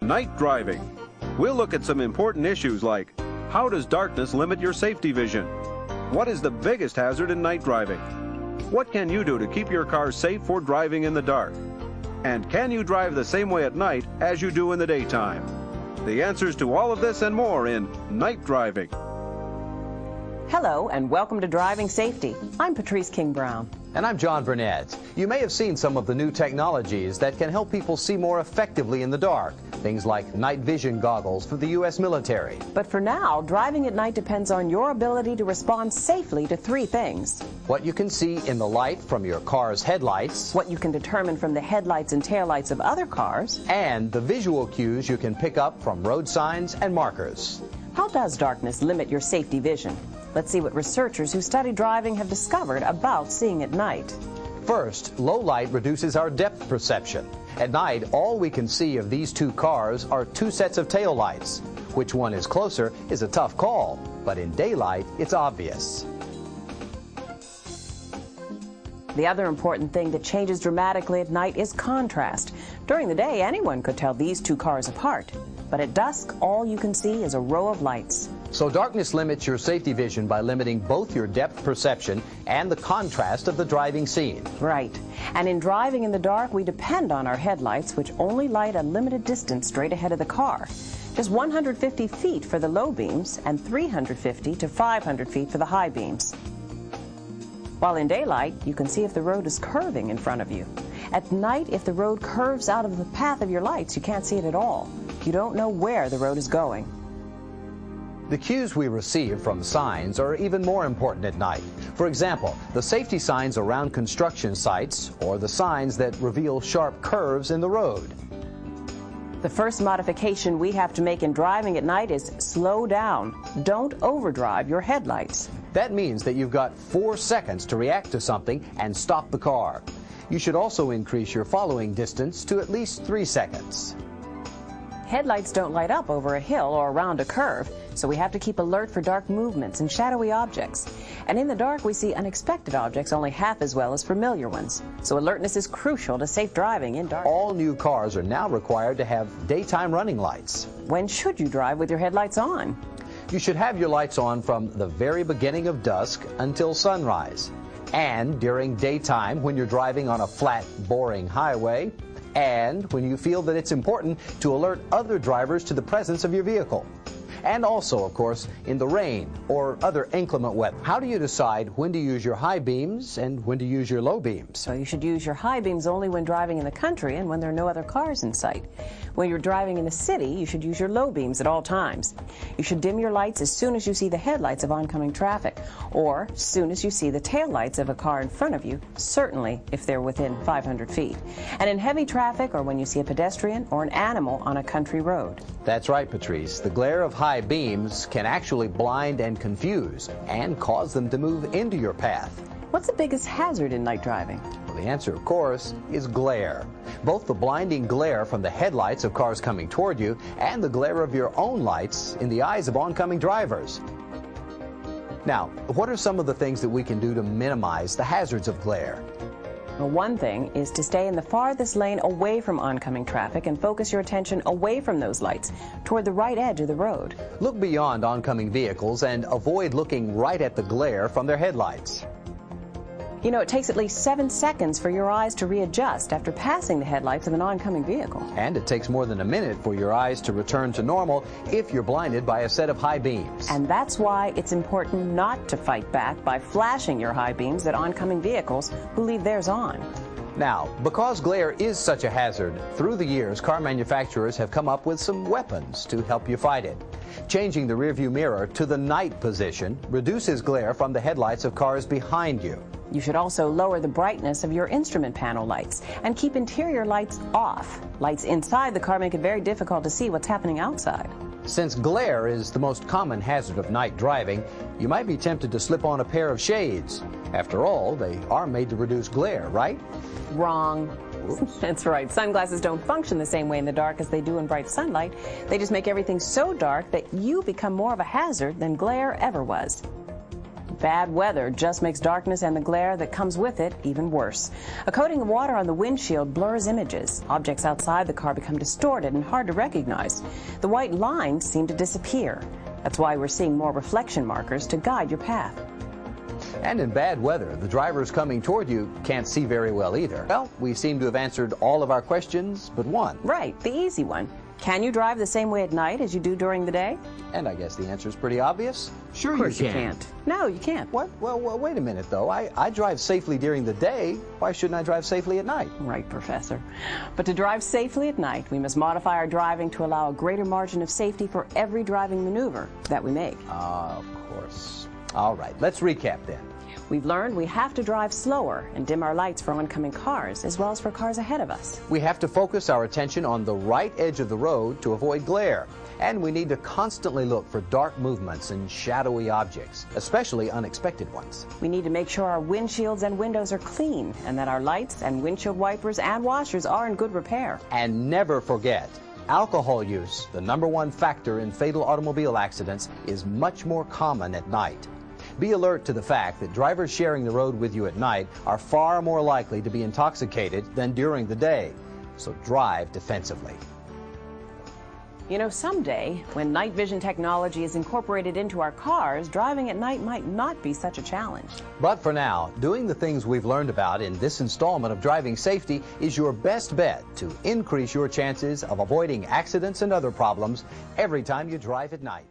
Night driving. We'll look at some important issues like, how does darkness limit your safety vision? What is the biggest hazard in night driving? What can you do to keep your car safe for driving in the dark? And can you drive the same way at night as you do in the daytime? The answers to all of this and more in Night Driving. Hello and welcome to Driving Safety. I'm Patrice King-Brown. And I'm John Burnett. You may have seen some of the new technologies that can help people see more effectively in the dark. Things like night vision goggles for the U.S. military. But for now, driving at night depends on your ability to respond safely to three things. What you can see in the light from your car's headlights. What you can determine from the headlights and taillights of other cars. And the visual cues you can pick up from road signs and markers. How does darkness limit your safety vision? Let's see what researchers who study driving have discovered about seeing at night. First, low light reduces our depth perception. At night, all we can see of these two cars are two sets of taillights. Which one is closer is a tough call, but in daylight, it's obvious. The other important thing that changes dramatically at night is contrast. During the day, anyone could tell these two cars apart. But at dusk, all you can see is a row of lights. So darkness limits your safety vision by limiting both your depth perception and the contrast of the driving scene. Right. And in driving in the dark, we depend on our headlights, which only light a limited distance straight ahead of the car. Just 150 feet for the low beams and 350 to 500 feet for the high beams. While in daylight, you can see if the road is curving in front of you. At night, if the road curves out of the path of your lights, you can't see it at all. You don't know where the road is going. The cues we receive from signs are even more important at night. For example, the safety signs around construction sites or the signs that reveal sharp curves in the road. The first modification we have to make in driving at night is slow down. Don't overdrive your headlights. That means that you've got 4 seconds to react to something and stop the car. You should also increase your following distance to at least 3 seconds. Headlights don't light up over a hill or around a curve, so we have to keep alert for dark movements and shadowy objects. And in the dark, we see unexpected objects only half as well as familiar ones. So alertness is crucial to safe driving in dark. All new cars are now required to have daytime running lights. When should you drive with your headlights on? You should have your lights on from the very beginning of dusk until sunrise. And during daytime when you're driving on a flat, boring highway. And when you feel that it's important to alert other drivers to the presence of your vehicle. And also, of course, in the rain or other inclement weather. How do you decide when to use your high beams and when to use your low beams? So you should use your high beams only when driving in the country and when there are no other cars in sight. When you're driving in the city, you should use your low beams at all times. You should dim your lights as soon as you see the headlights of oncoming traffic, or as soon as you see the taillights of a car in front of you, certainly if they're within 500 feet. And in heavy traffic or when you see a pedestrian or an animal on a country road. That's right, Patrice. The glare of high beams can actually blind and confuse and cause them to move into your path. What's the biggest hazard in night driving? Well, the answer, of course, is glare. Both the blinding glare from the headlights of cars coming toward you and the glare of your own lights in the eyes of oncoming drivers. Now, what are some of the things that we can do to minimize the hazards of glare? Well, one thing is to stay in the farthest lane away from oncoming traffic and focus your attention away from those lights toward the right edge of the road. Look beyond oncoming vehicles and avoid looking right at the glare from their headlights. You know, it takes at least 7 seconds for your eyes to readjust after passing the headlights of an oncoming vehicle. And it takes more than a minute for your eyes to return to normal if you're blinded by a set of high beams. And that's why it's important not to fight back by flashing your high beams at oncoming vehicles who leave theirs on. Now, because glare is such a hazard, through the years, car manufacturers have come up with some weapons to help you fight it. Changing the rearview mirror to the night position reduces glare from the headlights of cars behind you. You should also lower the brightness of your instrument panel lights and keep interior lights off. Lights inside the car make it very difficult to see what's happening outside. Since glare is the most common hazard of night driving, you might be tempted to slip on a pair of shades. After all, they are made to reduce glare, right? Wrong. That's right. Sunglasses don't function the same way in the dark as they do in bright sunlight. They just make everything so dark that you become more of a hazard than glare ever was. Bad weather just makes darkness and the glare that comes with it even worse. A coating of water on the windshield blurs images. Objects outside the car become distorted and hard to recognize. The white lines seem to disappear. That's why we're seeing more reflection markers to guide your path. And in bad weather, the drivers coming toward you can't see very well either. Well, we seem to have answered all of our questions but one. Right, the easy one. Can you drive the same way at night as you do during the day? And I guess the answer is pretty obvious. Sure, of course you can't. No, you can't. What? Well, wait a minute, though. I drive safely during the day. Why shouldn't I drive safely at night? Right, Professor. But to drive safely at night, we must modify our driving to allow a greater margin of safety for every driving maneuver that we make. Of course. All right, let's recap then. We've learned we have to drive slower and dim our lights for oncoming cars, as well as for cars ahead of us. We have to focus our attention on the right edge of the road to avoid glare. And we need to constantly look for dark movements and shadowy objects, especially unexpected ones. We need to make sure our windshields and windows are clean, and that our lights and windshield wipers and washers are in good repair. And never forget, alcohol use, the #1 factor in fatal automobile accidents, is much more common at night. Be alert to the fact that drivers sharing the road with you at night are far more likely to be intoxicated than during the day. So drive defensively. You know, someday, when night vision technology is incorporated into our cars, driving at night might not be such a challenge. But for now, doing the things we've learned about in this installment of Driving Safety is your best bet to increase your chances of avoiding accidents and other problems every time you drive at night.